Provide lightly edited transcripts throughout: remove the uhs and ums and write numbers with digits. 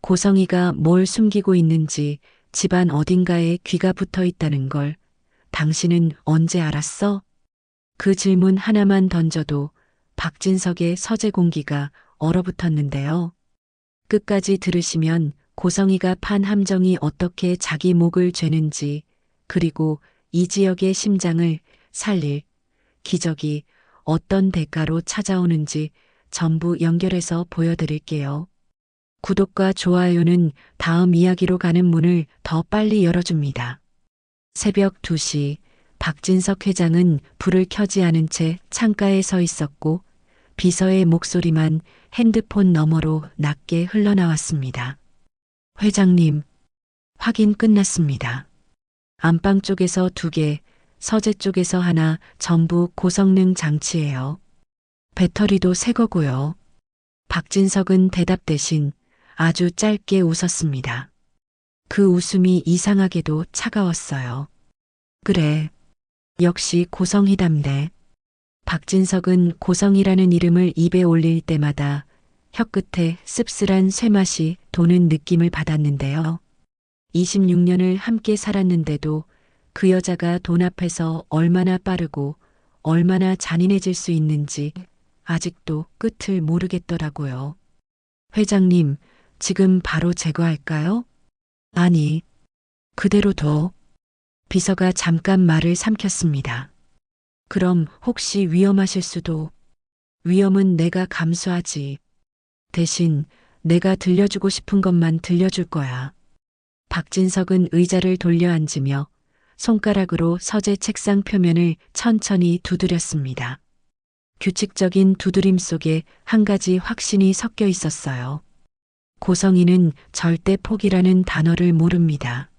고성이가 뭘 숨기고 있는지 집안 어딘가에 귀가 붙어 있다는 걸 당신은 언제 알았어? 그 질문 하나만 던져도 박진석의 서재 공기가 얼어붙었는데요. 끝까지 들으시면 고성이가 판 함정이 어떻게 자기 목을 죄는지, 그리고 이 지역의 심장을 살릴 기적이 어떤 대가로 찾아오는지 전부 연결해서 보여드릴게요. 구독과 좋아요는 다음 이야기로 가는 문을 더 빨리 열어줍니다. 새벽 2시 박진석 회장은 불을 켜지 않은 채 창가에 서 있었고 비서의 목소리만 핸드폰 너머로 낮게 흘러나왔습니다. 회장님, 확인 끝났습니다. 안방 쪽에서 2개, 서재 쪽에서 하나, 전부 고성능 장치예요. 배터리도 새 거고요. 박진석은 대답 대신 아주 짧게 웃었습니다. 그 웃음이 이상하게도 차가웠어요. 그래, 역시 고성이답네. 박진석은 고성이라는 이름을 입에 올릴 때마다 혀끝에 씁쓸한 쇠맛이 도는 느낌을 받았는데요. 26년을 함께 살았는데도 그 여자가 돈 앞에서 얼마나 빠르고 얼마나 잔인해질 수 있는지 아직도 끝을 모르겠더라고요. 회장님, 지금 바로 제거할까요? 아니, 그대로 둬. 비서가 잠깐 말을 삼켰습니다. 그럼 혹시 위험하실 수도. 위험은 내가 감수하지. 대신 내가 들려주고 싶은 것만 들려줄 거야. 박진석은 의자를 돌려 앉으며 손가락으로 서재 책상 표면을 천천히 두드렸습니다. 규칙적인 두드림 속에 한 가지 확신이 섞여 있었어요. 고성이는 절대 포기라는 단어를 모릅니다.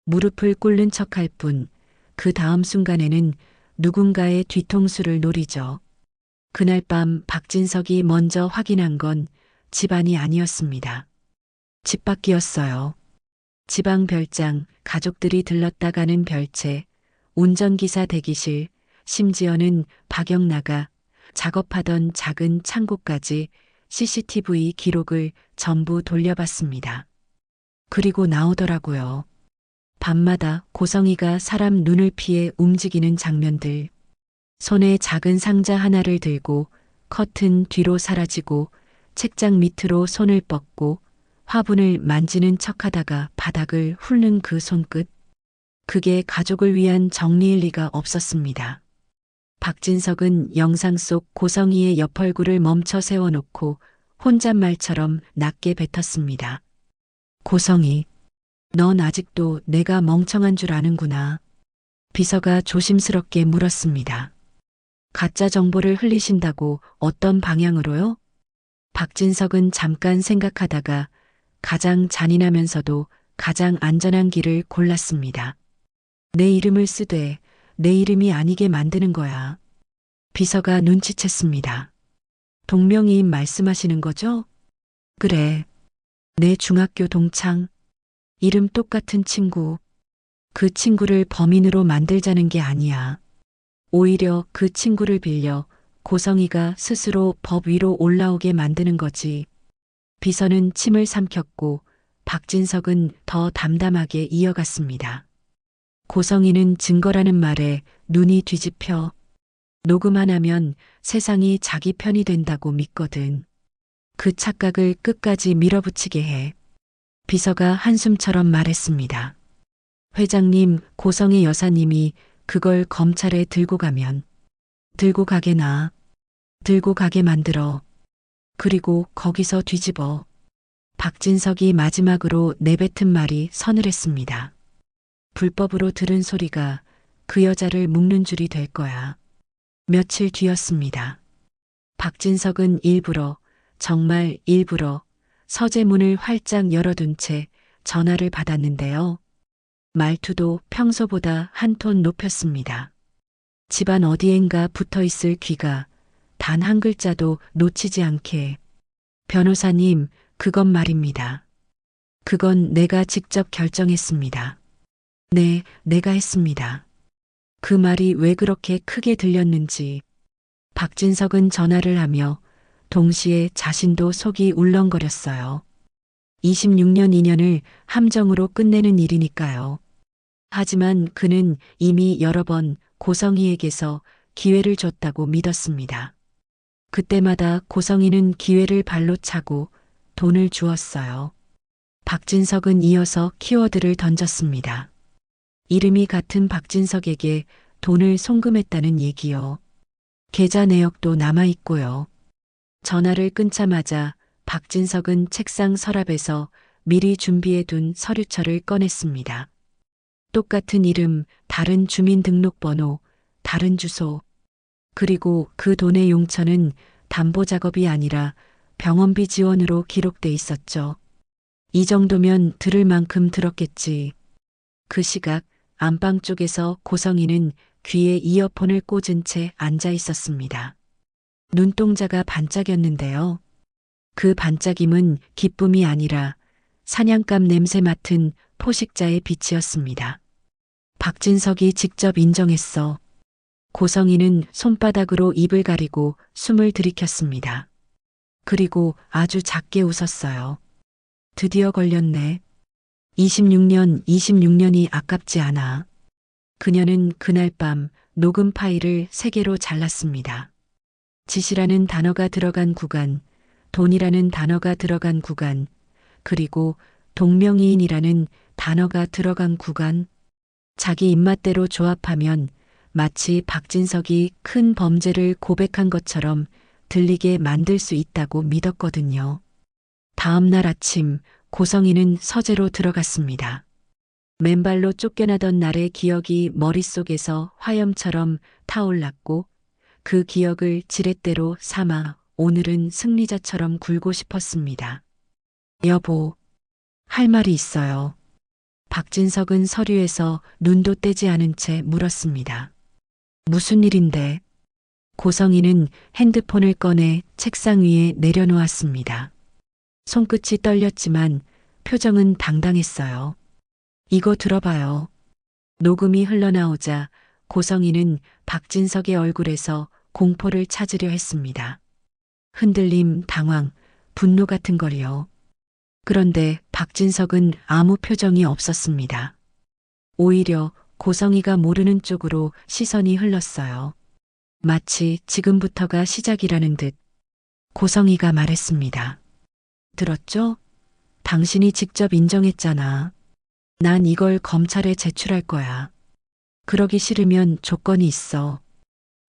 무릎을 꿇는 척할 뿐, 그 다음 순간에는 누군가의 뒤통수를 노리죠. 그날 밤 박진석이 먼저 확인한 건 집안이 아니었습니다. 집 밖이었어요. 지방 별장, 가족들이 들렀다 가는 별채, 운전기사 대기실, 심지어는 박영나가 작업하던 작은 창고까지 CCTV 기록을 전부 돌려봤습니다. 그리고 나오더라고요. 밤마다 고성이가 사람 눈을 피해 움직이는 장면들. 손에 작은 상자 하나를 들고 커튼 뒤로 사라지고 책장 밑으로 손을 뻗고 화분을 만지는 척하다가 바닥을 훑는 그 손끝. 그게 가족을 위한 정리일 리가 없었습니다. 박진석은 영상 속 고성이의 옆 얼굴을 멈춰 세워놓고 혼잣말처럼 낮게 뱉었습니다. 고성이, 넌 아직도 내가 멍청한 줄 아는구나. 비서가 조심스럽게 물었습니다. 가짜 정보를 흘리신다고 어떤 방향으로요? 박진석은 잠깐 생각하다가 가장 잔인하면서도 가장 안전한 길을 골랐습니다. 내 이름을 쓰되 내 이름이 아니게 만드는 거야. 비서가 눈치챘습니다. 동명이인 말씀하시는 거죠? 그래. 내 중학교 동창. 이름 똑같은 친구. 그 친구를 범인으로 만들자는 게 아니야. 오히려 그 친구를 빌려 고성이가 스스로 법 위로 올라오게 만드는 거지. 비서는 침을 삼켰고 박진석은 더 담담하게 이어갔습니다. 고성이는 증거라는 말에 눈이 뒤집혀. 녹음 하나면 세상이 자기 편이 된다고 믿거든. 그 착각을 끝까지 밀어붙이게 해. 비서가 한숨처럼 말했습니다. 회장님, 고성의 여사님이 그걸 검찰에 들고 가면 들고 가게 놔. 들고 가게 만들어. 그리고 거기서 뒤집어. 박진석이 마지막으로 내뱉은 말이 서늘했습니다. 불법으로 들은 소리가 그 여자를 묶는 줄이 될 거야. 며칠 뒤였습니다. 박진석은 일부러, 정말 일부러 서재문을 활짝 열어둔 채 전화를 받았는데요. 말투도 평소보다 한 톤 높였습니다. 집안 어디엔가 붙어 있을 귀가 단 한 글자도 놓치지 않게. 변호사님, 그건 말입니다. 그건 내가 직접 결정했습니다. 네, 내가 했습니다. 그 말이 왜 그렇게 크게 들렸는지 박진석은 전화를 하며 동시에 자신도 속이 울렁거렸어요. 26년 2년을 함정으로 끝내는 일이니까요. 하지만 그는 이미 여러 번 고성희에게서 기회를 줬다고 믿었습니다. 그때마다 고성희는 기회를 발로 차고 돈을 주었어요. 박진석은 이어서 키워드를 던졌습니다. 이름이 같은 박진석에게 돈을 송금했다는 얘기요. 계좌 내역도 남아있고요. 전화를 끊자마자 박진석은 책상 서랍에서 미리 준비해둔 서류철을 꺼냈습니다. 똑같은 이름, 다른 주민등록번호, 다른 주소. 그리고 그 돈의 용처는 담보 작업이 아니라 병원비 지원으로 기록돼 있었죠. 이 정도면 들을 만큼 들었겠지. 그 시각 안방 쪽에서 고성희는 귀에 이어폰을 꽂은 채 앉아 있었습니다. 눈동자가 반짝였는데요. 그 반짝임은 기쁨이 아니라 사냥감 냄새 맡은 포식자의 빛이었습니다. 박진석이 직접 인정했어. 고성희는 손바닥으로 입을 가리고 숨을 들이켰습니다. 그리고 아주 작게 웃었어요. 드디어 걸렸네. 26년이 아깝지 않아. 그녀는 그날 밤 녹음 파일을 3개로 잘랐습니다. 지시라는 단어가 들어간 구간, 돈이라는 단어가 들어간 구간, 그리고 동명이인이라는 단어가 들어간 구간. 자기 입맛대로 조합하면 마치 박진석이 큰 범죄를 고백한 것처럼 들리게 만들 수 있다고 믿었거든요. 다음 날 아침 고성희는 서재로 들어갔습니다. 맨발로 쫓겨나던 날의 기억이 머릿속에서 화염처럼 타올랐고 그 기억을 지렛대로 삼아 오늘은 승리자처럼 굴고 싶었습니다. 여보, 할 말이 있어요. 박진석은 서류에서 눈도 떼지 않은 채 물었습니다. 무슨 일인데? 고성희는 핸드폰을 꺼내 책상 위에 내려놓았습니다. 손끝이 떨렸지만 표정은 당당했어요. 이거 들어봐요. 녹음이 흘러나오자 고성희는 박진석의 얼굴에서 공포를 찾으려 했습니다. 흔들림, 당황, 분노 같은 걸요. 그런데 박진석은 아무 표정이 없었습니다. 오히려 고성희가 모르는 쪽으로 시선이 흘렀어요. 마치 지금부터가 시작이라는 듯 고성희가 말했습니다. 들었죠? 당신이 직접 인정했잖아. 난 이걸 검찰에 제출할 거야. 그러기 싫으면 조건이 있어.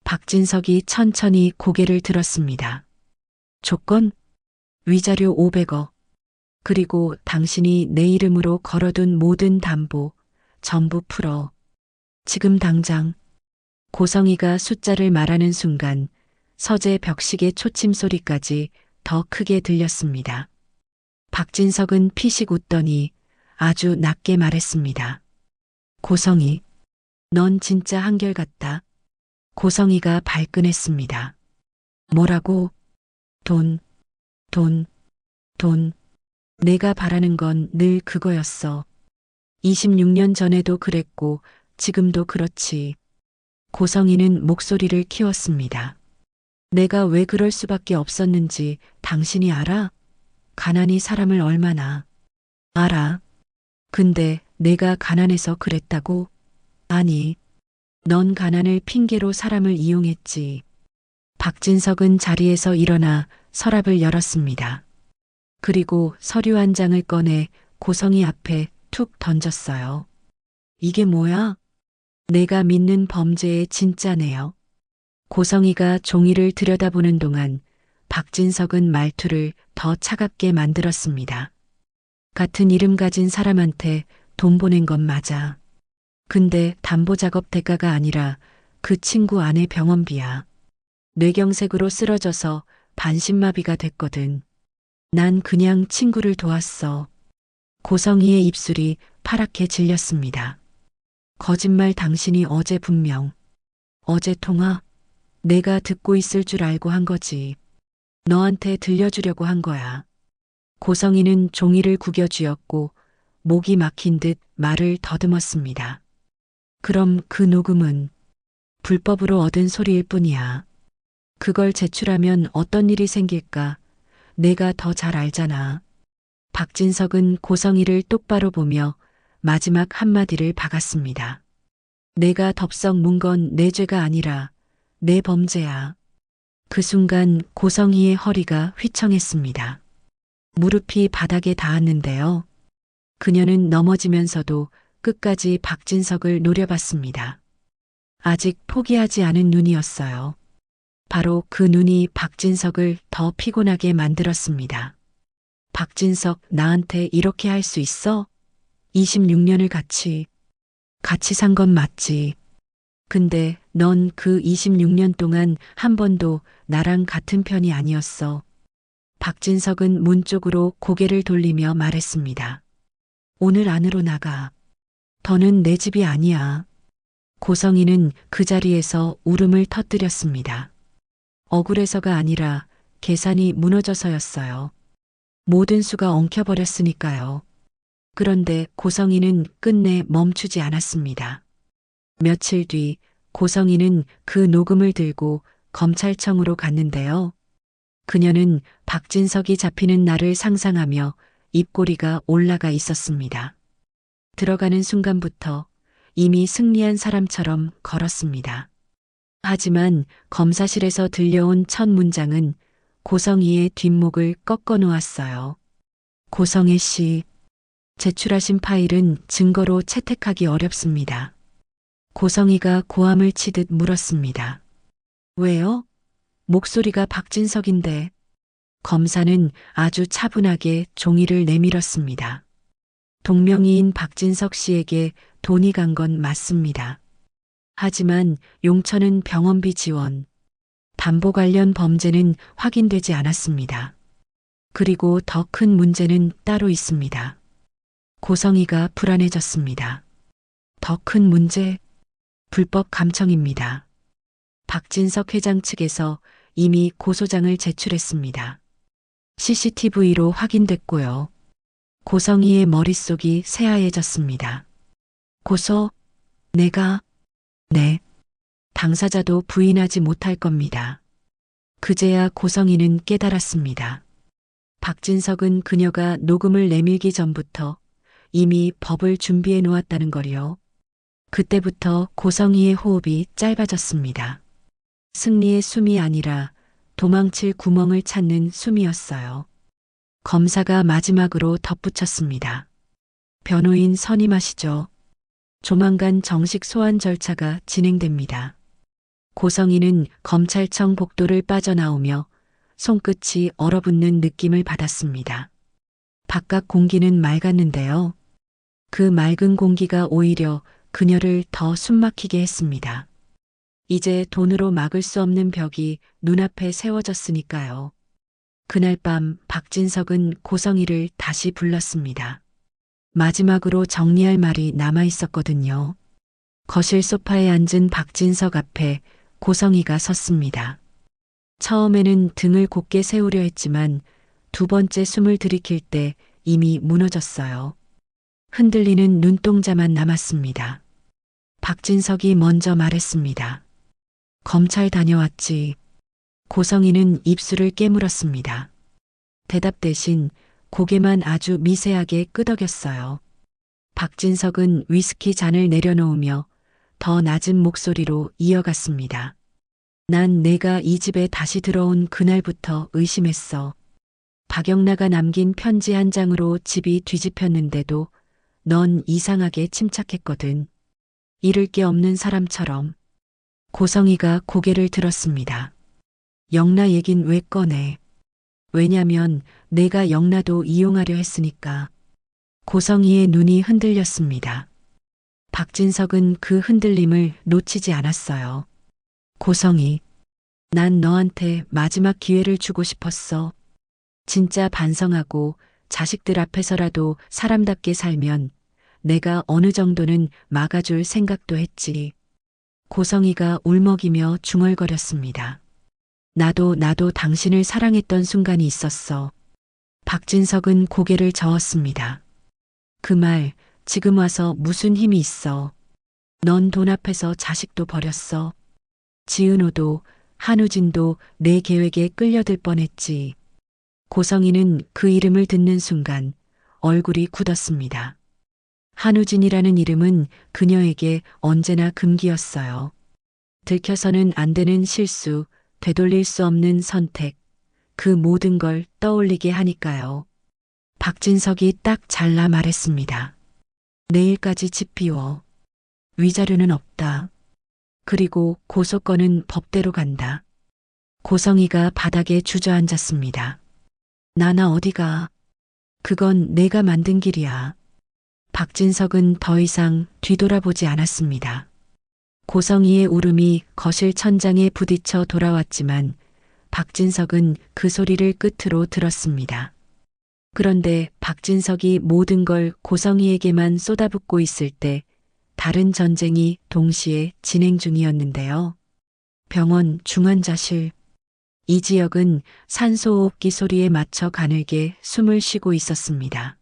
박진석이 천천히 고개를 들었습니다. 조건? 위자료 500억. 그리고 당신이 내 이름으로 걸어둔 모든 담보 전부 풀어. 지금 당장. 고성희가 숫자를 말하는 순간 서재 벽식의 초침 소리까지 더 크게 들렸습니다. 박진석은 피식 웃더니 아주 낮게 말했습니다. 고성희, 넌 진짜 한결같다. 고성희가 발끈했습니다. 뭐라고? 돈, 돈, 돈. 내가 바라는 건 늘 그거였어. 26년 전에도 그랬고 지금도 그렇지. 고성희는 목소리를 키웠습니다. 내가 왜 그럴 수밖에 없었는지 당신이 알아? 가난이 사람을 얼마나. 알아. 근데 내가 가난해서 그랬다고? 아니, 넌 가난을 핑계로 사람을 이용했지. 박진석은 자리에서 일어나 서랍을 열었습니다. 그리고 서류 한 장을 꺼내 고성희 앞에 툭 던졌어요. 이게 뭐야? 내가 믿는 범죄의 진짜네요. 고성희가 종이를 들여다보는 동안 박진석은 말투를 더 차갑게 만들었습니다. 같은 이름 가진 사람한테 돈 보낸 건 맞아. 근데 담보 작업 대가가 아니라 그 친구 아내 병원비야. 뇌경색으로 쓰러져서 반신마비가 됐거든. 난 그냥 친구를 도왔어. 고성희의 입술이 파랗게 질렸습니다. 거짓말 당신이 어제 분명. 어제 통화? 내가 듣고 있을 줄 알고 한 거지. 너한테 들려주려고 한 거야. 고성희는 종이를 구겨 쥐었고 목이 막힌 듯 말을 더듬었습니다. 그럼 그 녹음은 불법으로 얻은 소리일 뿐이야. 그걸 제출하면 어떤 일이 생길까 내가 더 잘 알잖아. 박진석은 고성이를 똑바로 보며 마지막 한마디를 박았습니다. 내가 덥석 문 건 내 죄가 아니라 내 범죄야. 그 순간 고성이의 허리가 휘청했습니다. 무릎이 바닥에 닿았는데요. 그녀는 넘어지면서도 끝까지 박진석을 노려봤습니다. 아직 포기하지 않은 눈이었어요. 바로 그 눈이 박진석을 더 피곤하게 만들었습니다. 박진석, 나한테 이렇게 할 수 있어? 26년을 같이 산 건 맞지. 근데 넌 그 26년 동안 한 번도 나랑 같은 편이 아니었어. 박진석은 문 쪽으로 고개를 돌리며 말했습니다. 오늘 안으로 나가. 더는 내 집이 아니야. 고성이는 그 자리에서 울음을 터뜨렸습니다. 억울해서가 아니라 계산이 무너져서였어요. 모든 수가 엉켜버렸으니까요. 그런데 고성이는 끝내 멈추지 않았습니다. 며칠 뒤 고성이는 그 녹음을 들고 검찰청으로 갔는데요. 그녀는 박진석이 잡히는 날을 상상하며 입꼬리가 올라가 있었습니다. 들어가는 순간부터 이미 승리한 사람처럼 걸었습니다. 하지만 검사실에서 들려온 첫 문장은 고성이의 뒷목을 꺾어 놓았어요. 고성애 씨, 제출하신 파일은 증거로 채택하기 어렵습니다. 고성이가 고함을 치듯 물었습니다. 왜요? 목소리가 박진석인데. 검사는 아주 차분하게 종이를 내밀었습니다. 동명이인 박진석 씨에게 돈이 간 건 맞습니다. 하지만 용처는 병원비 지원, 담보 관련 범죄는 확인되지 않았습니다. 그리고 더 큰 문제는 따로 있습니다. 고성이가 불안해졌습니다. 더 큰 문제? 불법 감청입니다. 박진석 회장 측에서 이미 고소장을 제출했습니다. CCTV로 확인됐고요. 고성이의 머릿속이 새하얘졌습니다. 고소? 내가? 네. 당사자도 부인하지 못할 겁니다. 그제야 고성이는 깨달았습니다. 박진석은 그녀가 녹음을 내밀기 전부터 이미 법을 준비해 놓았다는 거리요. 그때부터 고성이의 호흡이 짧아졌습니다. 승리의 숨이 아니라 도망칠 구멍을 찾는 숨이었어요. 검사가 마지막으로 덧붙였습니다. 변호인 선임하시죠. 조만간 정식 소환 절차가 진행됩니다. 고성이는 검찰청 복도를 빠져나오며 손끝이 얼어붙는 느낌을 받았습니다. 바깥 공기는 맑았는데요. 그 맑은 공기가 오히려 그녀를 더 숨막히게 했습니다. 이제 돈으로 막을 수 없는 벽이 눈앞에 세워졌으니까요. 그날 밤 박진석은 고성이를 다시 불렀습니다. 마지막으로 정리할 말이 남아 있었거든요. 거실 소파에 앉은 박진석 앞에 고성이가 섰습니다. 처음에는 등을 곧게 세우려 했지만 두 번째 숨을 들이킬 때 이미 무너졌어요. 흔들리는 눈동자만 남았습니다. 박진석이 먼저 말했습니다. 검찰 다녀왔지. 고성이는 입술을 깨물었습니다. 대답 대신 고개만 아주 미세하게 끄덕였어요. 박진석은 위스키 잔을 내려놓으며 더 낮은 목소리로 이어갔습니다. 난 내가 이 집에 다시 들어온 그날부터 의심했어. 박영나가 남긴 편지 한 장으로 집이 뒤집혔는데도 넌 이상하게 침착했거든. 잃을 게 없는 사람처럼. 고성이가 고개를 들었습니다. 영나 얘긴 왜 꺼내? 왜냐면 내가 영나도 이용하려 했으니까. 고성이의 눈이 흔들렸습니다. 박진석은 그 흔들림을 놓치지 않았어요. 고성이, 난 너한테 마지막 기회를 주고 싶었어. 진짜 반성하고 자식들 앞에서라도 사람답게 살면 내가 어느 정도는 막아줄 생각도 했지. 고성이가 울먹이며 중얼거렸습니다. 나도 당신을 사랑했던 순간이 있었어. 박진석은 고개를 저었습니다. 그 말 지금 와서 무슨 힘이 있어. 넌 돈 앞에서 자식도 버렸어. 지은호도 한우진도 내 계획에 끌려들 뻔했지. 고성이는 그 이름을 듣는 순간 얼굴이 굳었습니다. 한우진이라는 이름은 그녀에게 언제나 금기였어요. 들켜서는 안 되는 실수, 되돌릴 수 없는 선택, 그 모든 걸 떠올리게 하니까요. 박진석이 딱 잘라 말했습니다. 내일까지 집 비워. 위자료는 없다. 그리고 고소권은 법대로 간다. 고성이가 바닥에 주저앉았습니다. 나나 어디가. 그건 내가 만든 길이야. 박진석은 더 이상 뒤돌아보지 않았습니다. 고성이의 울음이 거실 천장에 부딪혀 돌아왔지만 박진석은 그 소리를 끝으로 들었습니다. 그런데 박진석이 모든 걸 고성이에게만 쏟아붓고 있을 때 다른 전쟁이 동시에 진행 중이었는데요. 병원 중환자실. 이 지역은 산소호흡기 소리에 맞춰 가늘게 숨을 쉬고 있었습니다.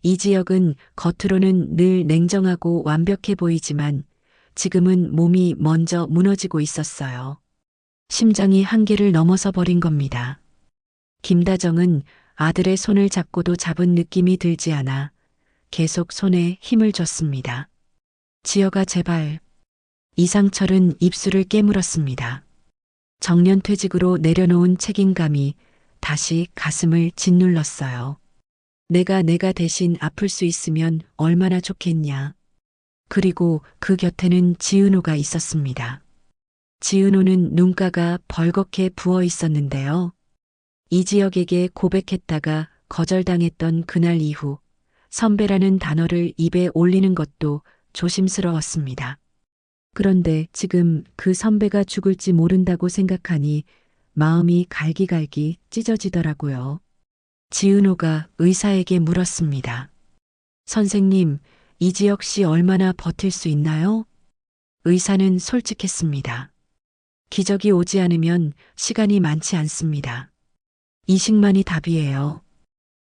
이 지역은 겉으로는 늘 냉정하고 완벽해 보이지만 지금은 몸이 먼저 무너지고 있었어요. 심장이 한계를 넘어서 버린 겁니다. 김다정은 아들의 손을 잡고도 잡은 느낌이 들지 않아 계속 손에 힘을 줬습니다. 지여가 제발. 이상철은 입술을 깨물었습니다. 정년퇴직으로 내려놓은 책임감이 다시 가슴을 짓눌렀어요. 내가 대신 아플 수 있으면 얼마나 좋겠냐. 그리고 그 곁에는 지은호가 있었습니다. 지은호는 눈가가 벌겋게 부어 있었는데요. 이지혁에게 고백했다가 거절당했던 그날 이후 선배라는 단어를 입에 올리는 것도 조심스러웠습니다. 그런데 지금 그 선배가 죽을지 모른다고 생각하니 마음이 갈기갈기 찢어지더라고요. 지은호가 의사에게 물었습니다. 선생님, 이지혁 씨 얼마나 버틸 수 있나요? 의사는 솔직했습니다. 기적이 오지 않으면 시간이 많지 않습니다. 이식만이 답이에요.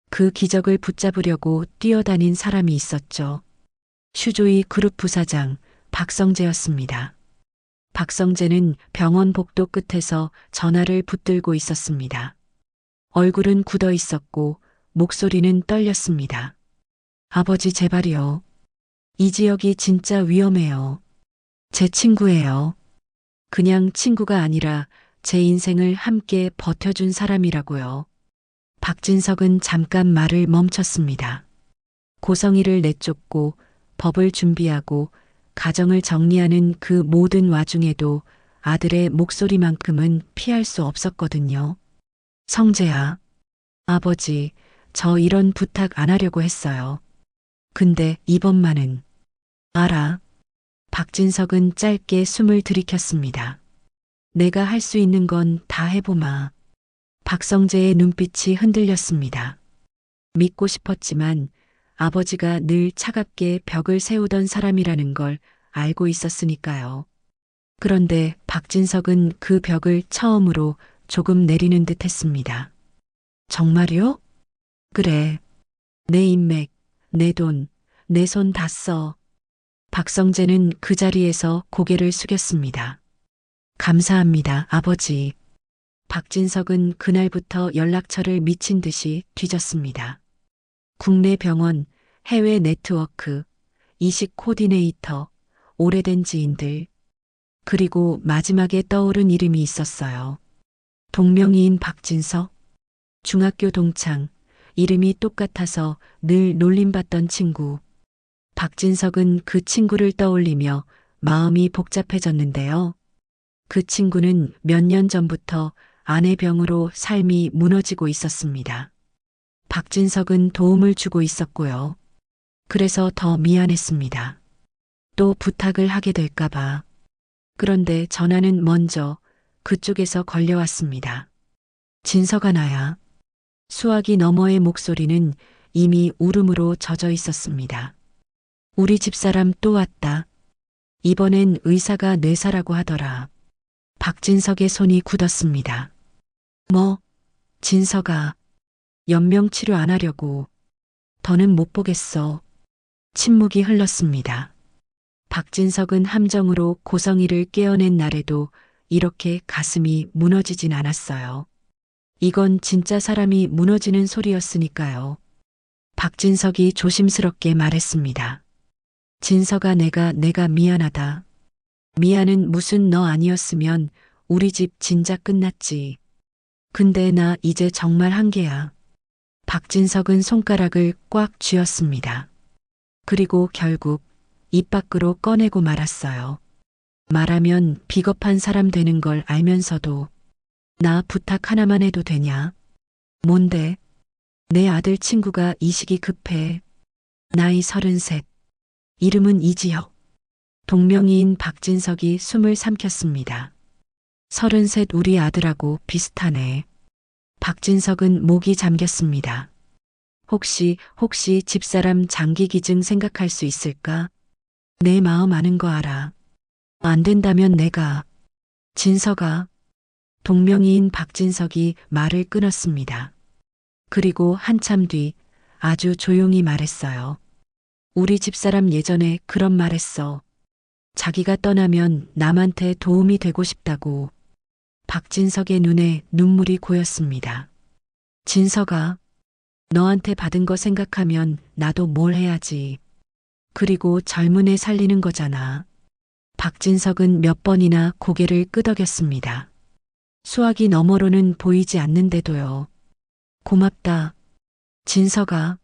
그 기적을 붙잡으려고 뛰어다닌 사람이 있었죠. 슈조이 그룹 부사장 박성재였습니다. 박성재는 병원 복도 끝에서 전화를 붙들고 있었습니다. 얼굴은 굳어 있었고 목소리는 떨렸습니다. 아버지 제발이요. 이지혁이 진짜 위험해요. 제 친구예요. 그냥 친구가 아니라 제 인생을 함께 버텨준 사람이라고요. 박진석은 잠깐 말을 멈췄습니다. 고성이를 내쫓고 법을 준비하고 가정을 정리하는 그 모든 와중에도 아들의 목소리만큼은 피할 수 없었거든요. 성재야, 아버지, 저 이런 부탁 안 하려고 했어요. 근데 이번만은. 알아. 박진석은 짧게 숨을 들이켰습니다. 내가 할 수 있는 건 다 해보마. 박성재의 눈빛이 흔들렸습니다. 믿고 싶었지만 아버지가 늘 차갑게 벽을 세우던 사람이라는 걸 알고 있었으니까요. 그런데 박진석은 그 벽을 처음으로 조금 내리는 듯 했습니다. 정말요? 그래. 내 인맥, 내 돈, 내 손 다 써. 박성재는 그 자리에서 고개를 숙였습니다. 감사합니다, 아버지. 박진석은 그날부터 연락처를 미친 듯이 뒤졌습니다. 국내 병원, 해외 네트워크, 이식 코디네이터, 오래된 지인들. 그리고 마지막에 떠오른 이름이 있었어요. 동명이인 박진석. 중학교 동창, 이름이 똑같아서 늘 놀림받던 친구. 박진석은 그 친구를 떠올리며 마음이 복잡해졌는데요. 그 친구는 몇 년 전부터 아내 병으로 삶이 무너지고 있었습니다. 박진석은 도움을 주고 있었고요. 그래서 더 미안했습니다. 또 부탁을 하게 될까봐. 그런데 전화는 먼저 그쪽에서 걸려왔습니다. 진석아 나야. 수화기 너머의 목소리는 이미 울음으로 젖어 있었습니다. 우리 집사람 또 왔다. 이번엔 의사가 뇌사라고 하더라. 박진석의 손이 굳었습니다. 뭐, 진석아. 연명치료 안 하려고. 더는 못 보겠어. 침묵이 흘렀습니다. 박진석은 함정으로 고성이를 깨어낸 날에도 이렇게 가슴이 무너지진 않았어요. 이건 진짜 사람이 무너지는 소리였으니까요. 박진석이 조심스럽게 말했습니다. 진석아, 내가 미안하다. 미안은 무슨, 너 아니었으면 우리 집 진작 끝났지. 근데 나 이제 정말 한계야. 박진석은 손가락을 꽉 쥐었습니다. 그리고 결국 입 밖으로 꺼내고 말았어요. 말하면 비겁한 사람 되는 걸 알면서도 나 부탁 하나만 해도 되냐? 뭔데? 내 아들 친구가 이식이 급해. 나이 33. 이름은 이지혁. 동명이인 박진석이 숨을 삼켰습니다. 33 우리 아들하고 비슷하네. 박진석은 목이 잠겼습니다. 혹시 집사람 장기 기증 생각할 수 있을까? 내 마음 아는 거 알아. 안 된다면 내가. 진석아. 동명이인 박진석이 말을 끊었습니다. 그리고 한참 뒤 아주 조용히 말했어요. 우리 집사람 예전에 그런 말 했어. 자기가 떠나면 남한테 도움이 되고 싶다고. 박진석의 눈에 눈물이 고였습니다. 진석아, 너한테 받은 거 생각하면 나도 뭘 해야지. 그리고 젊은 애 살리는 거잖아. 박진석은 몇 번이나 고개를 끄덕였습니다. 수화기 너머로는 보이지 않는데도요. 고맙다. 진석아,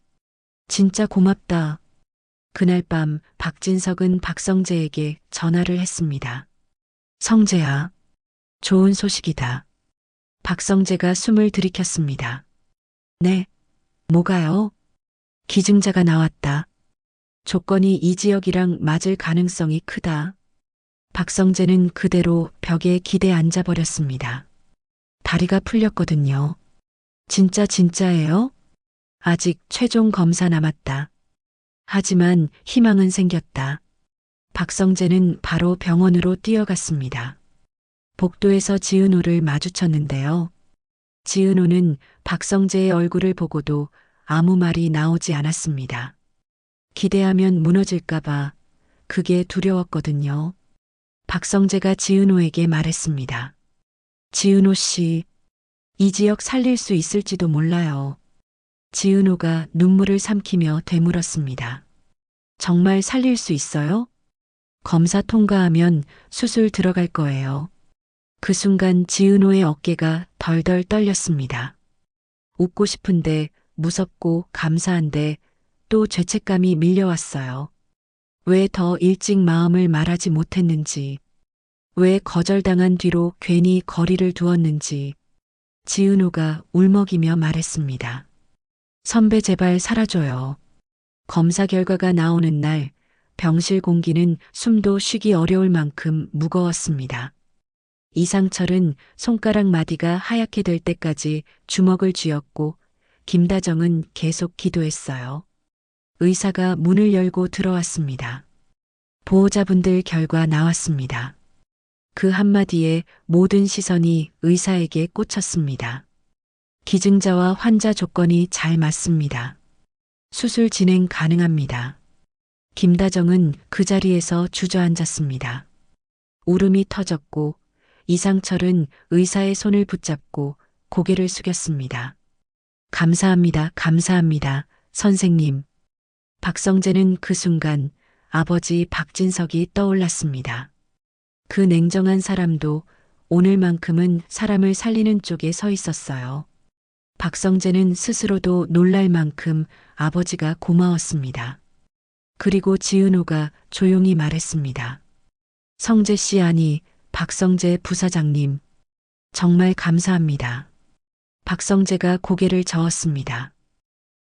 진짜 고맙다. 그날 밤 박진석은 박성재에게 전화를 했습니다. 성재야, 좋은 소식이다. 박성재가 숨을 들이켰습니다. 네, 뭐가요? 기증자가 나왔다. 조건이 이지혁이랑 맞을 가능성이 크다. 박성재는 그대로 벽에 기대 앉아버렸습니다. 다리가 풀렸거든요. 진짜예요? 아직 최종 검사 남았다. 하지만 희망은 생겼다. 박성재는 바로 병원으로 뛰어갔습니다. 복도에서 지은호를 마주쳤는데요. 지은호는 박성재의 얼굴을 보고도 아무 말이 나오지 않았습니다. 기대하면 무너질까봐 그게 두려웠거든요. 박성재가 지은호에게 말했습니다. 지은호 씨, 이지혁 살릴 수 있을지도 몰라요. 지은호가 눈물을 삼키며 되물었습니다. 정말 살릴 수 있어요? 검사 통과하면 수술 들어갈 거예요. 그 순간 지은호의 어깨가 덜덜 떨렸습니다. 웃고 싶은데 무섭고 감사한데 또 죄책감이 밀려왔어요. 왜 더 일찍 마음을 말하지 못했는지, 왜 거절당한 뒤로 괜히 거리를 두었는지. 지은호가 울먹이며 말했습니다. 선배 제발 사라져요. 검사 결과가 나오는 날 병실 공기는 숨도 쉬기 어려울 만큼 무거웠습니다. 이상철은 손가락 마디가 하얗게 될 때까지 주먹을 쥐었고 김다정은 계속 기도했어요. 의사가 문을 열고 들어왔습니다. 보호자분들 결과 나왔습니다. 그 한마디에 모든 시선이 의사에게 꽂혔습니다. 기증자와 환자 조건이 잘 맞습니다. 수술 진행 가능합니다. 김다정은 그 자리에서 주저앉았습니다. 울음이 터졌고 이상철은 의사의 손을 붙잡고 고개를 숙였습니다. 감사합니다. 선생님. 박성재는 그 순간 아버지 박진석이 떠올랐습니다. 그 냉정한 사람도 오늘만큼은 사람을 살리는 쪽에 서 있었어요. 박성재는 스스로도 놀랄 만큼 아버지가 고마웠습니다. 그리고 지은호가 조용히 말했습니다. 성재 씨, 아니 박성재 부사장님, 정말 감사합니다. 박성재가 고개를 저었습니다.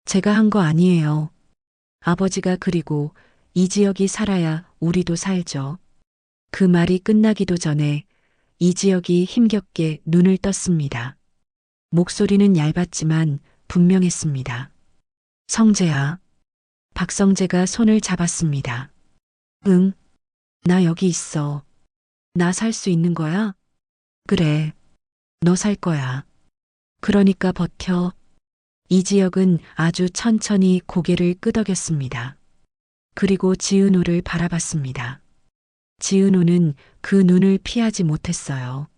제가 한 거 아니에요. 아버지가, 그리고 이지혁이 살아야 우리도 살죠. 그 말이 끝나기도 전에 이지혁이 힘겹게 눈을 떴습니다. 목소리는 얇았지만 분명했습니다. 성재야. 박성재가 손을 잡았습니다. 응, 나 여기 있어. 나 살 수 있는 거야? 그래, 너 살 거야. 그러니까 버텨. 이지혁은 아주 천천히 고개를 끄덕였습니다. 그리고 지은호를 바라봤습니다. 지은호는 그 눈을 피하지 못했어요.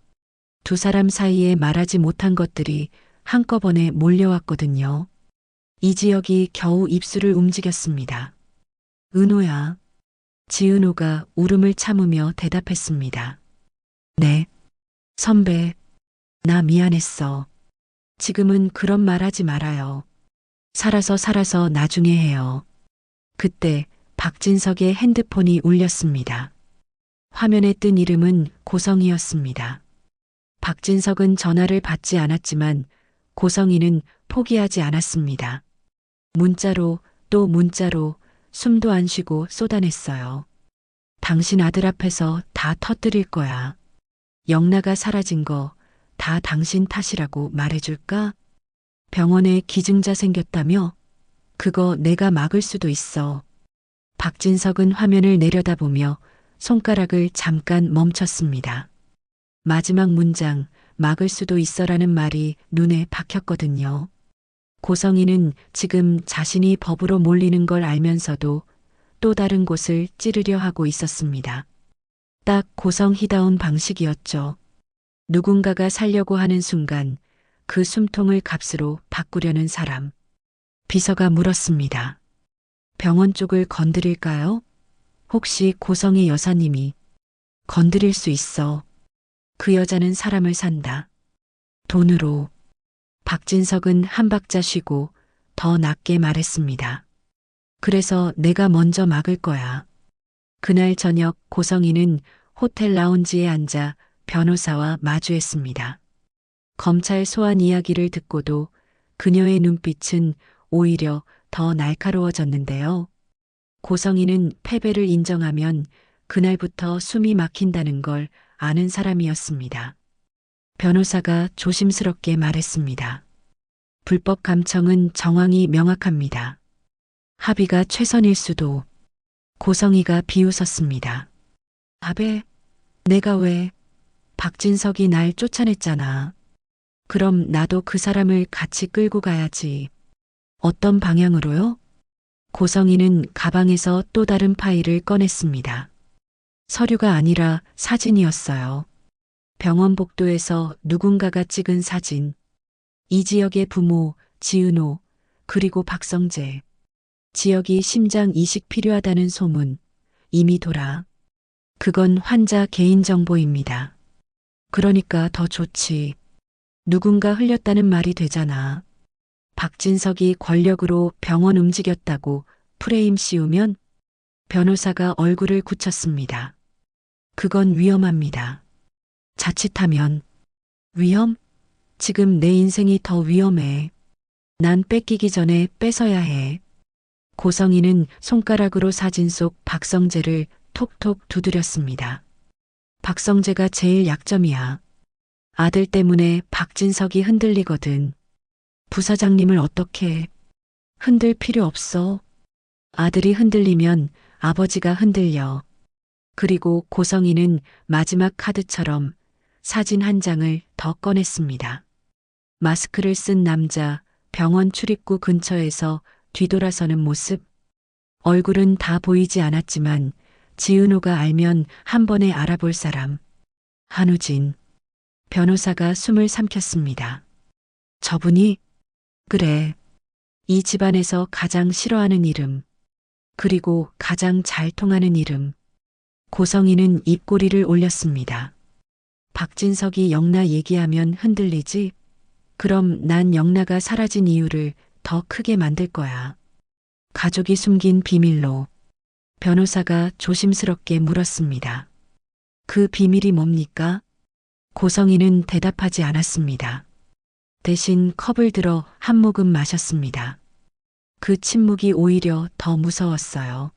두 사람 사이에 말하지 못한 것들이 한꺼번에 몰려왔거든요. 이지혁이 겨우 입술을 움직였습니다. 은호야. 지은호가 울음을 참으며 대답했습니다. 네. 선배, 나 미안했어. 지금은 그런 말 하지 말아요. 살아서 나중에 해요. 그때 박진석의 핸드폰이 울렸습니다. 화면에 뜬 이름은 고성이었습니다. 박진석은 전화를 받지 않았지만 고성이는 포기하지 않았습니다. 문자로 또 문자로 숨도 안 쉬고 쏟아냈어요. 당신 아들 앞에서 다 터뜨릴 거야. 영나가 사라진 거 다 당신 탓이라고 말해줄까? 병원에 기증자 생겼다며? 그거 내가 막을 수도 있어. 박진석은 화면을 내려다보며 손가락을 잠깐 멈췄습니다. 마지막 문장, 막을 수도 있어라는 말이 눈에 박혔거든요. 고성이는 지금 자신이 법으로 몰리는 걸 알면서도 또 다른 곳을 찌르려 하고 있었습니다. 딱 고성희다운 방식이었죠. 누군가가 살려고 하는 순간 그 숨통을 값으로 바꾸려는 사람. 비서가 물었습니다. 병원 쪽을 건드릴까요? 혹시 고성의 여사님이 건드릴 수 있어. 그 여자는 사람을 산다. 돈으로. 박진석은 한 박자 쉬고 더 낮게 말했습니다. 그래서 내가 먼저 막을 거야. 그날 저녁 고성이는 호텔 라운지에 앉아 변호사와 마주했습니다. 검찰 소환 이야기를 듣고도 그녀의 눈빛은 오히려 더 날카로워졌는데요. 고성이는 패배를 인정하면 그날부터 숨이 막힌다는 걸 아는 사람이었습니다. 변호사가 조심스럽게 말했습니다. 불법 감청은 정황이 명확합니다. 합의가 최선일 수도. 고성이가 비웃었습니다. 아베, 내가 왜? 박진석이 날 쫓아냈잖아. 그럼 나도 그 사람을 같이 끌고 가야지. 어떤 방향으로요? 고성이는 가방에서 또 다른 파일을 꺼냈습니다. 서류가 아니라 사진이었어요. 병원 복도에서 누군가가 찍은 사진. 이지혁의 부모, 지은호, 그리고 박성재. 지혁이 심장 이식 필요하다는 소문. 이미 돌아. 그건 환자 개인정보입니다. 그러니까 더 좋지. 누군가 흘렸다는 말이 되잖아. 박진석이 권력으로 병원 움직였다고 프레임 씌우면 변호사가 얼굴을 굳혔습니다. 그건 위험합니다. 자칫하면 위험? 지금 내 인생이 더 위험해. 난 뺏기기 전에 뺏어야 해. 고성이는 손가락으로 사진 속 박성재를 톡톡 두드렸습니다. 박성재가 제일 약점이야. 아들 때문에 박진석이 흔들리거든. 부사장님을 어떻게 흔들 필요 없어. 아들이 흔들리면 아버지가 흔들려. 그리고 고성이는 마지막 카드처럼 사진 한 장을 더 꺼냈습니다. 마스크를 쓴 남자, 병원 출입구 근처에서 뒤돌아서는 모습. 얼굴은 다 보이지 않았지만 지은호가 알면 한 번에 알아볼 사람. 한우진. 변호사가 숨을 삼켰습니다. 저분이? 그래. 이 집안에서 가장 싫어하는 이름. 그리고 가장 잘 통하는 이름. 고성이는 입꼬리를 올렸습니다. 박진석이 영나 얘기하면 흔들리지? 그럼 난 영나가 사라진 이유를 더 크게 만들 거야. 가족이 숨긴 비밀로. 변호사가 조심스럽게 물었습니다. 그 비밀이 뭡니까? 고성이는 대답하지 않았습니다. 대신 컵을 들어 한 모금 마셨습니다. 그 침묵이 오히려 더 무서웠어요.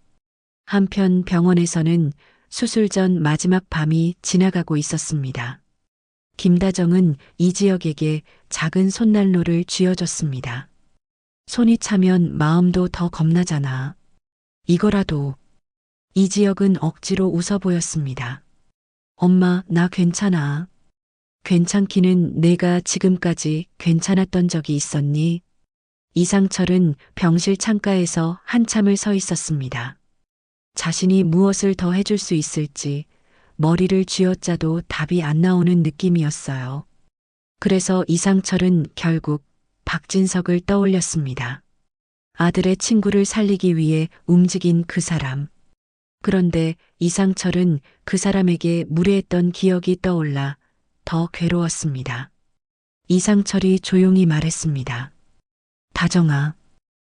한편 병원에서는 수술 전 마지막 밤이 지나가고 있었습니다. 김다정은 이지혁에게 작은 손난로를 쥐어줬습니다. 손이 차면 마음도 더 겁나잖아. 이거라도. 이지혁은 억지로 웃어 보였습니다. 엄마, 나 괜찮아. 괜찮기는 내가 지금까지 괜찮았던 적이 있었니? 이상철은 병실 창가에서 한참을 서 있었습니다. 자신이 무엇을 더 해줄 수 있을지 머리를 쥐어짜도 답이 안 나오는 느낌이었어요. 그래서 이상철은 결국 박진석을 떠올렸습니다. 아들의 친구를 살리기 위해 움직인 그 사람. 그런데 이상철은 그 사람에게 무례했던 기억이 떠올라 더 괴로웠습니다. 이상철이 조용히 말했습니다. 다정아,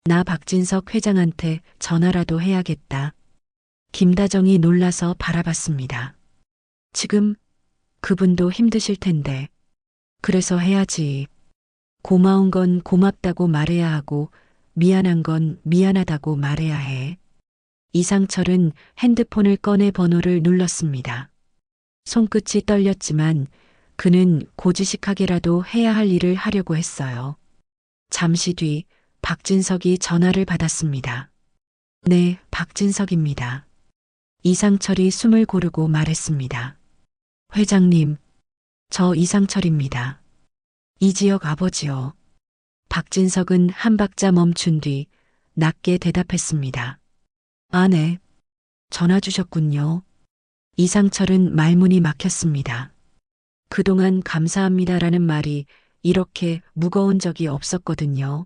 나 박진석 회장한테 전화라도 해야겠다. 김다정이 놀라서 바라봤습니다. 지금 그분도 힘드실 텐데. 그래서 해야지. 고마운 건 고맙다고 말해야 하고 미안한 건 미안하다고 말해야 해. 이상철은 핸드폰을 꺼내 번호를 눌렀습니다. 손끝이 떨렸지만 그는 고지식하게라도 해야 할 일을 하려고 했어요. 잠시 뒤 박진석이 전화를 받았습니다. 네, 박진석입니다. 이상철이 숨을 고르고 말했습니다. 회장님, 저 이상철입니다. 이 지역 아버지요. 박진석은 한 박자 멈춘 뒤 낮게 대답했습니다. 아, 네. 전화 주셨군요. 이상철은 말문이 막혔습니다. 그동안 감사합니다라는 말이 이렇게 무거운 적이 없었거든요.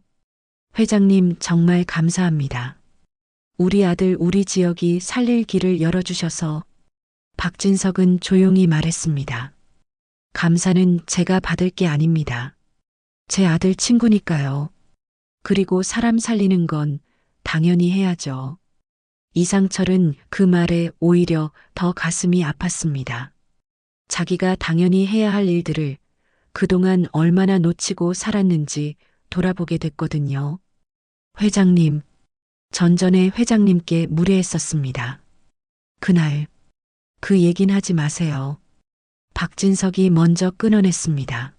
회장님 정말 감사합니다. 우리 아들 우리 지역이 살릴 길을 열어주셔서. 박진석은 조용히 말했습니다. 감사는 제가 받을 게 아닙니다. 제 아들 친구니까요. 그리고 사람 살리는 건 당연히 해야죠. 이상철은 그 말에 오히려 더 가슴이 아팠습니다. 자기가 당연히 해야 할 일들을 그동안 얼마나 놓치고 살았는지 돌아보게 됐거든요. 회장님, 전전에 회장님께 무례했었습니다. 그날, 그 얘긴 하지 마세요. 박진석이 먼저 끊어냈습니다.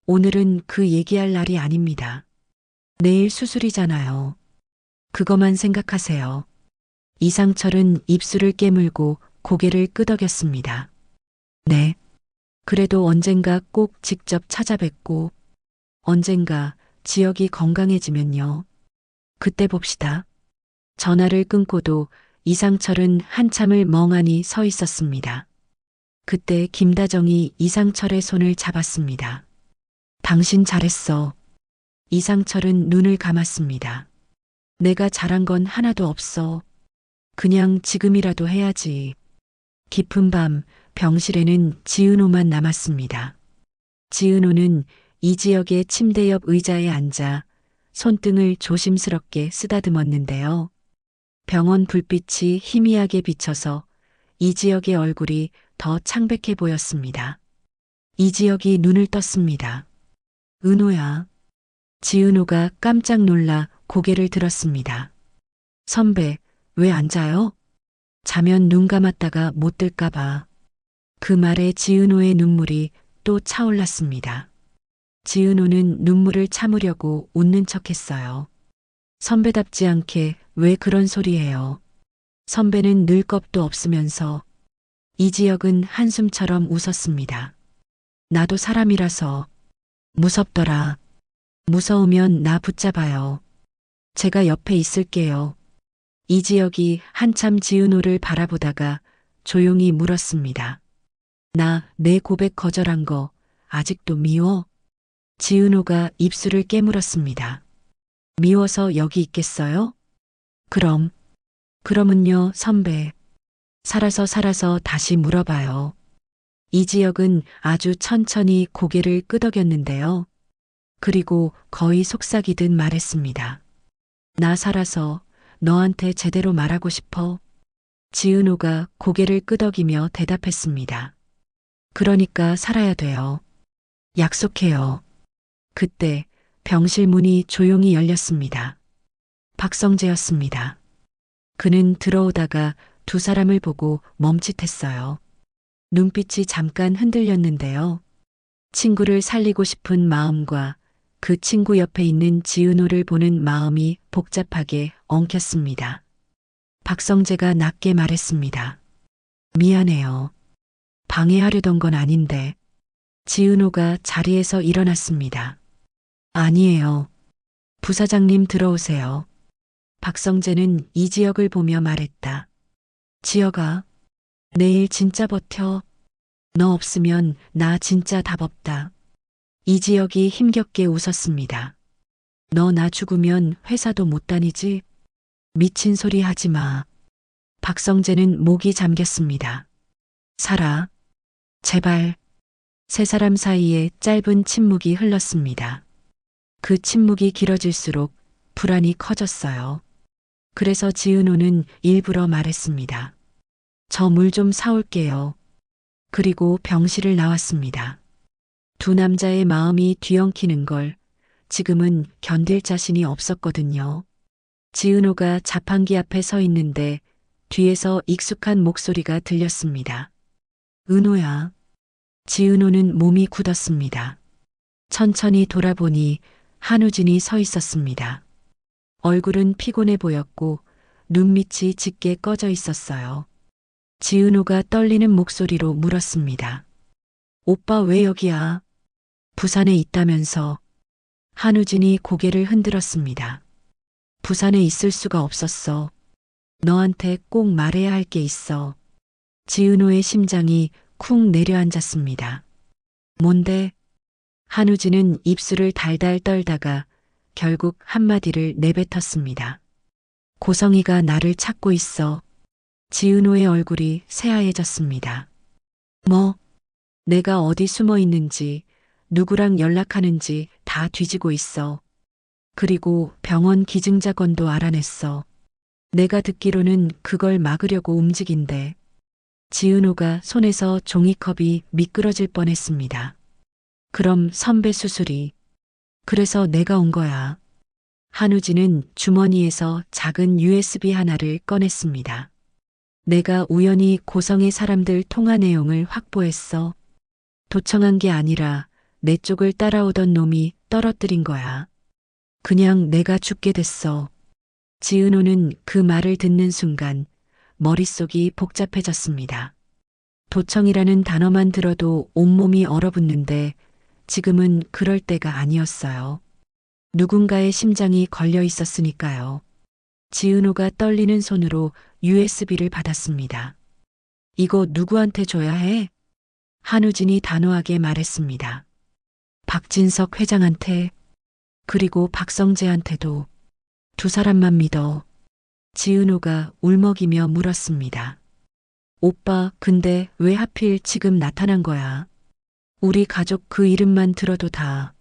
오늘은 그 얘기할 날이 아닙니다. 내일 수술이잖아요. 그것만 생각하세요. 이상철은 입술을 깨물고 고개를 끄덕였습니다. 네. 그래도 언젠가 꼭 직접 찾아뵙고 언젠가 지역이 건강해지면요. 그때 봅시다. 전화를 끊고도 이상철은 한참을 멍하니 서 있었습니다. 그때 김다정이 이상철의 손을 잡았습니다. 당신 잘했어. 이상철은 눈을 감았습니다. 내가 잘한 건 하나도 없어. 그냥 지금이라도 해야지. 깊은 밤 병실에는 지은호만 남았습니다. 지은호는 이 지역의 침대 옆 의자에 앉아 손등을 조심스럽게 쓰다듬었는데요. 병원 불빛이 희미하게 비쳐서 이 지역의 얼굴이 더 창백해 보였습니다. 이 지역이 눈을 떴습니다. 은호야. 지은호가 깜짝 놀라 고개를 들었습니다. 선배, 왜 안 자요? 자면 눈 감았다가 못 뜰까봐. 그 말에 지은호의 눈물이 또 차올랐습니다. 지은호는 눈물을 참으려고 웃는 척했어요. 선배답지 않게 왜 그런 소리예요? 선배는 늘 겁도 없으면서. 이 지역은 한숨처럼 웃었습니다. 나도 사람이라서 무섭더라. 무서우면 나 붙잡아요. 제가 옆에 있을게요. 이 지역이 한참 지은호를 바라보다가 조용히 물었습니다. 나 내 고백 거절한 거 아직도 미워? 지은호가 입술을 깨물었습니다. 미워서 여기 있겠어요? 그럼은요, 선배. 살아서 다시 물어봐요. 이 지역은 아주 천천히 고개를 끄덕였는데요. 그리고 거의 속삭이듯 말했습니다. 나 살아서 너한테 제대로 말하고 싶어. 지은호가 고개를 끄덕이며 대답했습니다. 그러니까 살아야 돼요. 약속해요. 그때 병실 문이 조용히 열렸습니다. 박성재였습니다. 그는 들어오다가 두 사람을 보고 멈칫했어요. 눈빛이 잠깐 흔들렸는데요. 친구를 살리고 싶은 마음과 그 친구 옆에 있는 지은호를 보는 마음이 복잡하게 엉켰습니다. 박성재가 낮게 말했습니다. 미안해요. 방해하려던 건 아닌데. 지은호가 자리에서 일어났습니다. 아니에요. 부사장님 들어오세요. 박성재는 이 지역을 보며 말했다. 지역아, 내일 진짜 버텨. 너 없으면 나 진짜 답 없다. 이 지역이 힘겹게 웃었습니다. 너 나 죽으면 회사도 못 다니지? 미친 소리 하지 마. 박성재는 목이 잠겼습니다. 살아. 제발. 세 사람 사이에 짧은 침묵이 흘렀습니다. 그 침묵이 길어질수록 불안이 커졌어요. 그래서 지은호는 일부러 말했습니다. 저 물 좀 사올게요. 그리고 병실을 나왔습니다. 두 남자의 마음이 뒤엉키는 걸 지금은 견딜 자신이 없었거든요. 지은호가 자판기 앞에 서 있는데 뒤에서 익숙한 목소리가 들렸습니다. 은호야. 지은호는 몸이 굳었습니다. 천천히 돌아보니 한우진이 서 있었습니다. 얼굴은 피곤해 보였고 눈밑이 짙게 꺼져 있었어요. 지은호가 떨리는 목소리로 물었습니다. 오빠 왜 여기야? 부산에 있다면서. 한우진이 고개를 흔들었습니다. 부산에 있을 수가 없었어. 너한테 꼭 말해야 할 게 있어. 지은호의 심장이 쿵 내려앉았습니다. 뭔데? 한우진은 입술을 달달 떨다가 결국 한마디를 내뱉었습니다. 고성이가 나를 찾고 있어. 지은호의 얼굴이 새하얘졌습니다. 뭐? 내가 어디 숨어 있는지, 누구랑 연락하는지 다 뒤지고 있어. 그리고 병원 기증자건도 알아냈어. 내가 듣기로는 그걸 막으려고 움직인대. 지은호가 손에서 종이컵이 미끄러질 뻔했습니다. 그럼 선배 수술이. 그래서 내가 온 거야. 한우진은 주머니에서 작은 USB 하나를 꺼냈습니다. 내가 우연히 고성의 사람들 통화 내용을 확보했어. 도청한 게 아니라 내 쪽을 따라오던 놈이 떨어뜨린 거야. 그냥 내가 죽게 됐어. 지은호는 그 말을 듣는 순간 머릿속이 복잡해졌습니다. 도청이라는 단어만 들어도 온몸이 얼어붙는데 지금은 그럴 때가 아니었어요. 누군가의 심장이 걸려 있었으니까요. 지은호가 떨리는 손으로 USB를 받았습니다. 이거 누구한테 줘야 해? 한우진이 단호하게 말했습니다. 박진석 회장한테, 그리고 박성재한테도. 두 사람만 믿어. 지은호가 울먹이며 물었습니다. 오빠, 근데 왜 하필 지금 나타난 거야? 우리 가족 그 이름만 들어도 다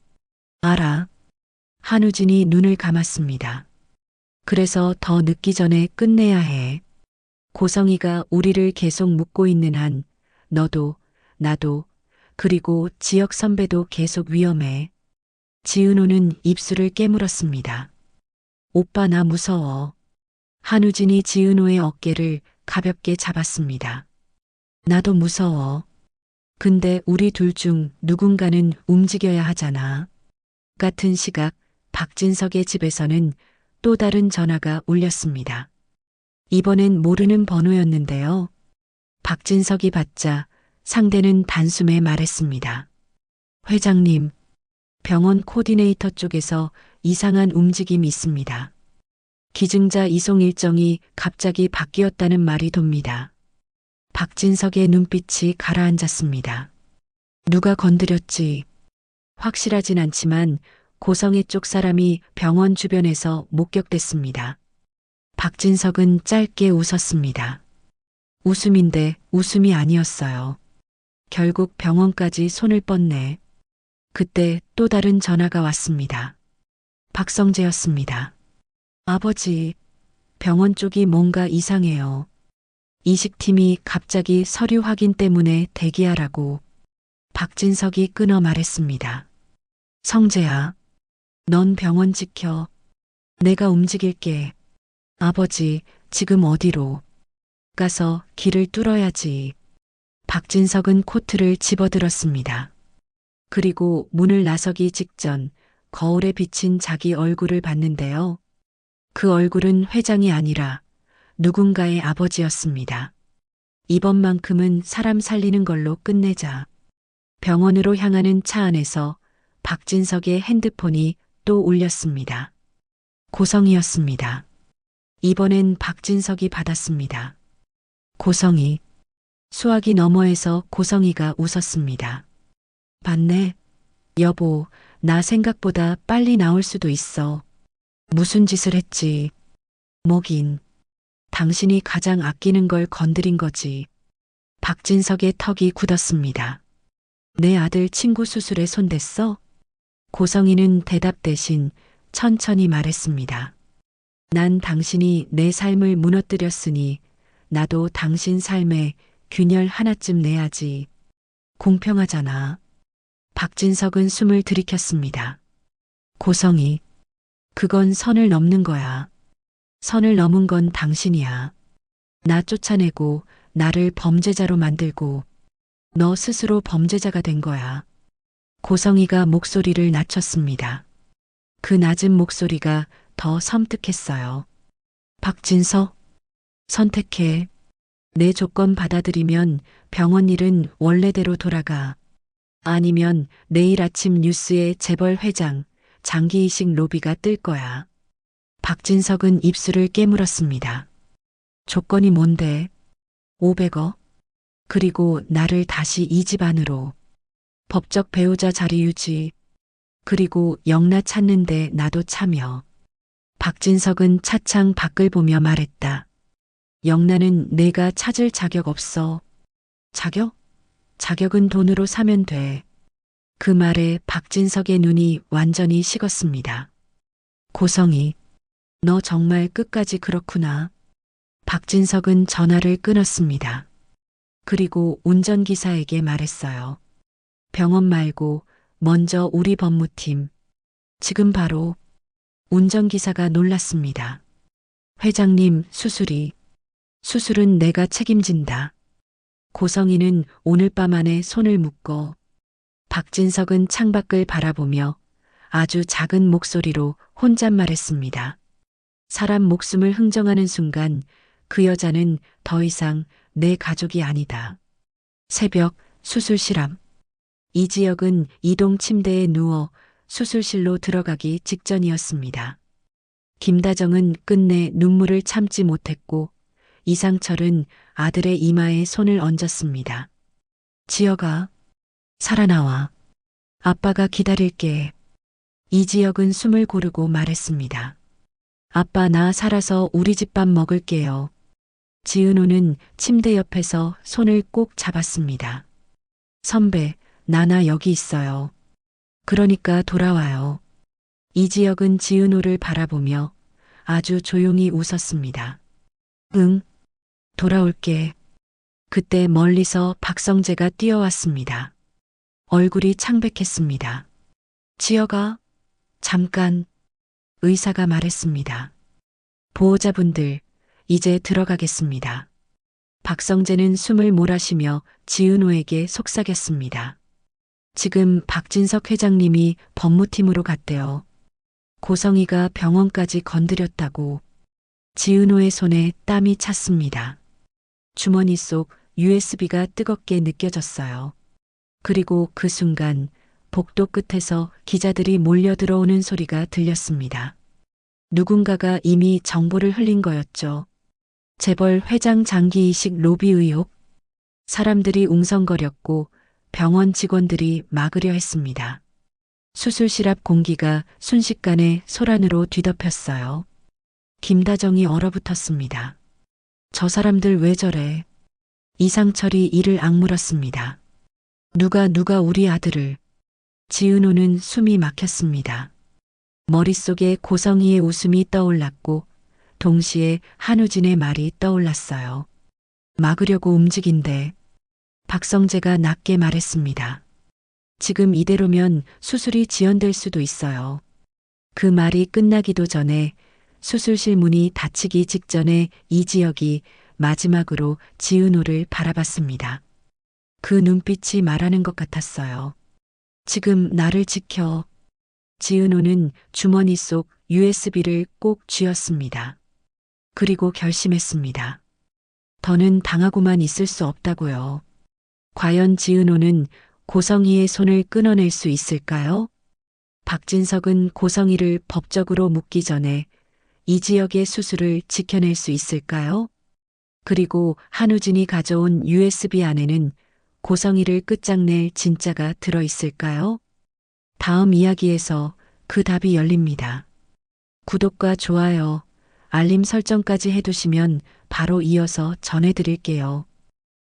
알아. 한우진이 눈을 감았습니다. 그래서 더 늦기 전에 끝내야 해. 고성이가 우리를 계속 묻고 있는 한 너도 나도 그리고 지역 선배도 계속 위험해. 지은호는 입술을 깨물었습니다. 오빠 나 무서워. 한우진이 지은호의 어깨를 가볍게 잡았습니다. 나도 무서워. 근데 우리 둘 중 누군가는 움직여야 하잖아. 같은 시각 박진석의 집에서는 또 다른 전화가 울렸습니다. 이번엔 모르는 번호였는데요. 박진석이 받자 상대는 단숨에 말했습니다. 회장님, 병원 코디네이터 쪽에서 이상한 움직임이 있습니다. 기증자 이송 일정이 갑자기 바뀌었다는 말이 돕니다. 박진석의 눈빛이 가라앉았습니다. 누가 건드렸지? 확실하진 않지만 고성의 쪽 사람이 병원 주변에서 목격됐습니다. 박진석은 짧게 웃었습니다. 웃음인데 웃음이 아니었어요. 결국 병원까지 손을 뻗네. 그때 또 다른 전화가 왔습니다. 박성재였습니다. 아버지, 병원 쪽이 뭔가 이상해요. 이식팀이 갑자기 서류 확인 때문에 대기하라고. 박진석이 끊어 말했습니다. 성재야, 넌 병원 지켜. 내가 움직일게. 아버지, 지금 어디로? 가서 길을 뚫어야지. 박진석은 코트를 집어들었습니다. 그리고 문을 나서기 직전 거울에 비친 자기 얼굴을 봤는데요. 그 얼굴은 회장이 아니라 누군가의 아버지였습니다. 이번만큼은 사람 살리는 걸로 끝내자. 병원으로 향하는 차 안에서 박진석의 핸드폰이 또 울렸습니다. 고성이었습니다. 이번엔 박진석이 받았습니다. 고성이. 수화기 너머에서 고성이가 웃었습니다. 봤네. 여보, 나 생각보다 빨리 나올 수도 있어. 무슨 짓을 했지? 뭐긴. 당신이 가장 아끼는 걸 건드린 거지. 박진석의 턱이 굳었습니다. 내 아들 친구 수술에 손댔어? 고성이는 대답 대신 천천히 말했습니다. 난 당신이 내 삶을 무너뜨렸으니 나도 당신 삶에 균열 하나쯤 내야지. 공평하잖아. 박진석은 숨을 들이켰습니다. 고성이, 그건 선을 넘는 거야. 선을 넘은 건 당신이야. 나 쫓아내고 나를 범죄자로 만들고 너 스스로 범죄자가 된 거야. 고성이가 목소리를 낮췄습니다. 그 낮은 목소리가 더 섬뜩했어요. 박진석, 선택해. 내 조건 받아들이면 병원 일은 원래대로 돌아가. 아니면 내일 아침 뉴스에 재벌 회장, 장기 이식 로비가 뜰 거야. 박진석은 입술을 깨물었습니다. 조건이 뭔데? 500억? 그리고 나를 다시 이 집 안으로. 법적 배우자 자리 유지. 그리고 영락 찾는데 나도 참여. 박진석은 차창 밖을 보며 말했다. 영란은 내가 찾을 자격 없어. 자격? 자격은 돈으로 사면 돼. 그 말에 박진석의 눈이 완전히 식었습니다. 고성이, 너 정말 끝까지 그렇구나. 박진석은 전화를 끊었습니다. 그리고 운전기사에게 말했어요. 병원 말고 먼저 우리 법무팀. 지금 바로. 운전기사가 놀랐습니다. 회장님, 수술은 내가 책임진다. 고성이는 오늘 밤 안에 손을 묶어. 박진석은 창밖을 바라보며 아주 작은 목소리로 혼잣말했습니다. 사람 목숨을 흥정하는 순간 그 여자는 더 이상 내 가족이 아니다. 새벽 수술실 앞. 이지혁은 이동 침대에 누워 수술실로 들어가기 직전이었습니다. 김다정은 끝내 눈물을 참지 못했고 이상철은 아들의 이마에 손을 얹었습니다. 지혁아, 살아나와. 아빠가 기다릴게. 이지혁은 숨을 고르고 말했습니다. 아빠, 나 살아서 우리 집 밥 먹을게요. 지은호는 침대 옆에서 손을 꼭 잡았습니다. 선배, 나나 여기 있어요. 그러니까 돌아와요. 이지혁은 지은호를 바라보며 아주 조용히 웃었습니다. 응, 돌아올게. 그때 멀리서 박성재가 뛰어왔습니다. 얼굴이 창백했습니다. 지혁아, 잠깐. 의사가 말했습니다. 보호자분들, 이제 들어가겠습니다. 박성재는 숨을 몰아쉬며 지은호에게 속삭였습니다. 지금 박진석 회장님이 법무팀으로 갔대요. 고성이가 병원까지 건드렸다고. 지은호의 손에 땀이 찼습니다. 주머니 속 USB가 뜨겁게 느껴졌어요. 그리고 그 순간 복도 끝에서 기자들이 몰려 들어오는 소리가 들렸습니다. 누군가가 이미 정보를 흘린 거였죠. 재벌 회장 장기 이식 로비 의혹. 사람들이 웅성거렸고 병원 직원들이 막으려 했습니다. 수술실 앞 공기가 순식간에 소란으로 뒤덮였어요. 김다정이 얼어붙었습니다. 저 사람들 왜 저래? 이상철이 이를 악물었습니다. 누가 우리 아들을. 지은호는 숨이 막혔습니다. 머릿속에 고성이의 웃음이 떠올랐고 동시에 한우진의 말이 떠올랐어요. 막으려고 움직인대. 박성재가 낮게 말했습니다. 지금 이대로면 수술이 지연될 수도 있어요. 그 말이 끝나기도 전에 수술실 문이 닫히기 직전에 이지혁이 마지막으로 지은호를 바라봤습니다. 그 눈빛이 말하는 것 같았어요. 지금 나를 지켜. 지은호는 주머니 속 USB를 꼭 쥐었습니다. 그리고 결심했습니다. 더는 당하고만 있을 수 없다고요. 과연 지은호는 고성이의 손을 끊어낼 수 있을까요? 박진석은 고성이를 법적으로 묶기 전에 이지혁의 수술을 지켜낼 수 있을까요? 그리고 한우진이 가져온 USB 안에는 고성이를 끝장낼 진짜가 들어있을까요? 다음 이야기에서 그 답이 열립니다. 구독과 좋아요, 알림 설정까지 해두시면 바로 이어서 전해드릴게요.